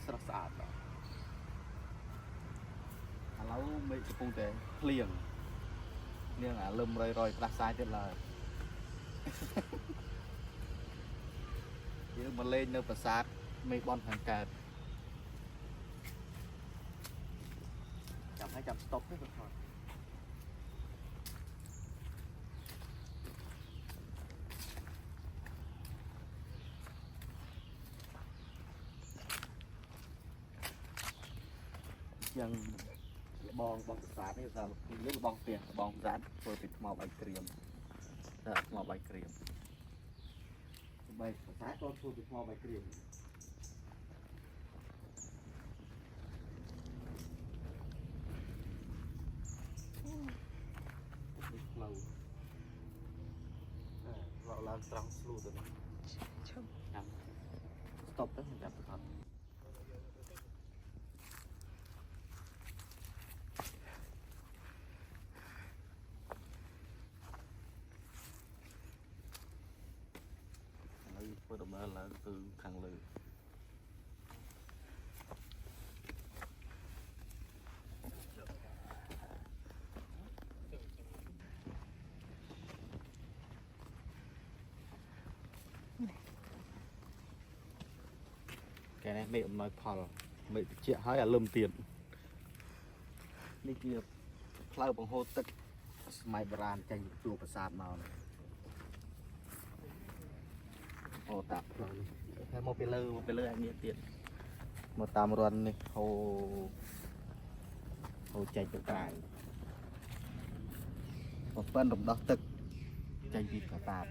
ស្រស់ស្អាតឥឡូវមេឃកំពុងតែភ្លៀងអាលឹមរយផ្ដាសាយទៀតឡើយយើងមកលេងនៅប្រាសាទមេឃបនខាងកើតចាំស្តុបទេបងប្អូនយ៉ាងបងប្រាសាទនេះថាយើងបងផ្ទះបងប្រាសាទធ្វើពីថ្មបាយក្រៀមតែថ្មបាយក្រៀមបែបប្រាសាទក៏ធ្វើពីថ្មបាយក្រៀមផ្លូវឡើងត្រង់ស្លូទៅឈប់ចាំស្តុបទៅចាំទៅថតឥឡូវធ្វើដំណើរឡើងទៅខាងលើcái này mẹ nói phò mẹ chị hỏi là lùm tiềnនេះជាផ្លូវបង្ហូរទឹកសម័យបុរាណចេញជួរប្រាសាទមកអូតាផ្លូវហើយមកពីលើអានេះទៀតមកតាមរននេះហូរចេញទៅក្រៅមកប៉ិនរំដោះទឹកចេញពីប្រាសាទ